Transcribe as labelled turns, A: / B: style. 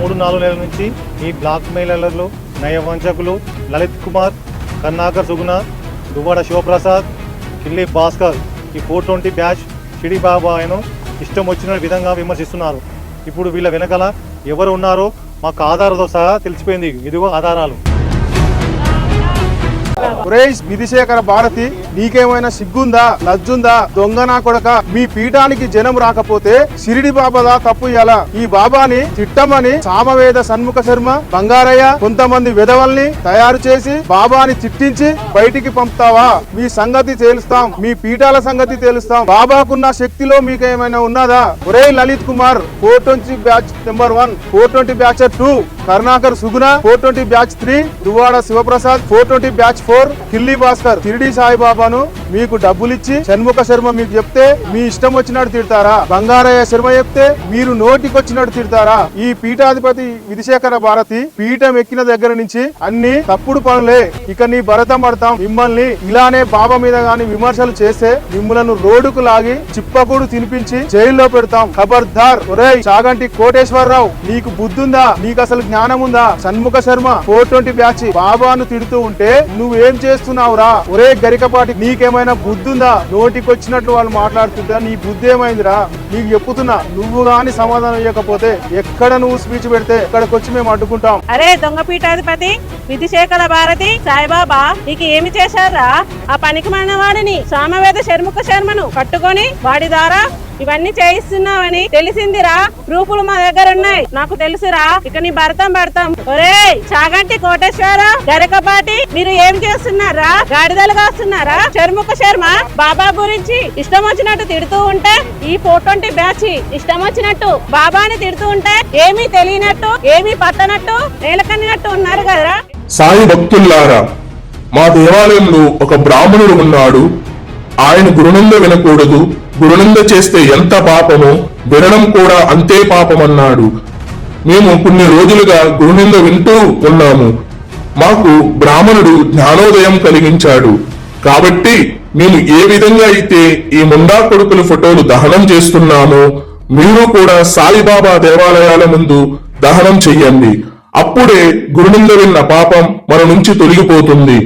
A: 3-4 నెలల నుంచి ఈ బ్లాక్ మెయిలర్లు, నయవంచకులు లలిత్ కుమార్, కన్నాకర్ సుగుణ, దువ్వాడ శివప్రసాద్, కిల్లి భాస్కర్ ఈ 420 బ్యాచ్ షిడి బాబాను ఇష్టం వచ్చిన విధంగా విమర్శిస్తున్నారు. ఇప్పుడు వీళ్ళ వెనకాల ఎవరు ఉన్నారో మాకు ఆధారాలతో సహా తెలిసిపోయింది. ఇదిగో ఆధారాలు.
B: విధిశేఖర భారతి, నీకేమైనా సిగ్గుందా, లజ్జుందా? దొంగనా కొడక, మీ పీఠానికి జనం రాకపోతే షిరిడి బాబాదా తప్పు ఇయ్యాల? ఈ బాబాని తిట్టమని సామవేద షణ్ముఖ శర్మ, బంగారయ్య కొంతమంది విధవల్ని తయారు చేసి బాబాని తిట్టించి బయటికి పంపుతావా? మీ సంగతి తేలుస్తాం, మీ పీఠాల సంగతి తేలుస్తాం. బాబాకున్న శక్తిలో మీకేమైనా ఉన్నదా? ఒరే Lalit Kumar 420 batch number 1, 420 batch 2, Karunakar Suguna 420 batch 3, Duvvada Sivaprasad 420 batch 4, Killi Bhaskar Shirdi సాయిబాబాను మీకు డబ్బులిచ్చి షణ్ముఖ శర్మ మీకు చెప్తే మీ ఇష్టం వచ్చినట్టు తిడతారా? బంగారయ్య శర్మ చెప్తే మీరు నోటికొచ్చినట్టు తిడతారా? ఈ పీఠాధిపతి విధిశేఖర భారతి పీఠం ఎక్కిన దగ్గర నుంచి అన్ని తప్పుడు పనులే. ఇక నీ భరతం పడతాం. మిమ్మల్ని ఇలానే బాబా మీద గాని విమర్శలు చేస్తే మిమ్మల్ని రోడ్డుకు లాగి చిప్పకూడు తినిపించి జైల్లో పెడతాం. ఖబర్దార్. ఒరేయ్ చాగంటి కోటేశ్వరరావు, నీకు బుద్ధుందా? నీకు అసలు జ్ఞానం ఉందా? షణ్ముఖ శర్మ 420 బ్యాచ్ బాబాను తిడుతూ ఉంటే నువ్వేం చేస్తున్నావురా? ఒరే గరికపాటి, నీకేమైనా బుద్ధుందా? నోటికొచ్చినట్లు వాళ్ళు మాట్లాడుతుంటా నీ బుద్ధి ఏమైందిరా? నీకు చెప్పుతున్నా, నువ్వు గాని సమాధానం ఇవ్వకపోతే ఎక్కడ నువ్వు స్పీచ్ పెడితే ఇక్కడికి వచ్చి మేము అడ్డుకుంటాం.
C: అరే దొంగ పీఠాధిపతి విధిశేఖర భారతి, సాయిబాబా నీకు ఏమి చేశారా? ఆ పనికి మాలిన వాడిని సామవేద షణ్ముఖ శర్మను పట్టుకొని వాడి ద్వారా ఇవన్నీ చేయిస్తున్నావని తెలిసిందిరా. ప్రూఫ్లు మా దగ్గర ఉన్నాయి, నాకు తెలుసురా. ఇక నీ భరతం పడతాం. ఒరే చాగంటి కోటేశ్వర, గరికపాటి, మీరు ఏం చేస్తున్నారా? గాడిదలు కాస్తున్నారా? షణ్ముఖ శర్మ బాబా గురించి ఇష్టం వచ్చినట్టు తిడుతూ ఉంటే, ఈ 420 బ్యాచ్ ఇష్టం వచ్చినట్టు బాబాని తిడుతూ ఉంటే ఏమీ తెలియనట్టు, ఏమీ పట్టనట్టు, నేలకన్నట్టు ఉన్నారు కదరా.
D: సాయి భక్తుల్లారా, మా దేవాలయంలో ఒక బ్రాహ్మణుడు ఉన్నాడు. ఆయన గురునంద వినకూడదు, గురునంద చేస్తే ఎంత పాపమో వినడం కూడా అంతే పాపమన్నాడు. మేము కొన్ని రోజులుగా గురునింద వింటూ ఉన్నాము. మాకు బ్రాహ్మణుడు జ్ఞానోదయం కలిగించాడు. కాబట్టి మేము ఏ విధంగా అయితే ఈ ముండా కొడుకుల ఫోటోలు దహనం చేస్తున్నామో, మీరు కూడా సాయిబాబా దేవాలయాల ముందు దహనం చెయ్యండి. అప్పుడే గురునింద విన్న పాపం మన నుంచి తొలగిపోతుంది.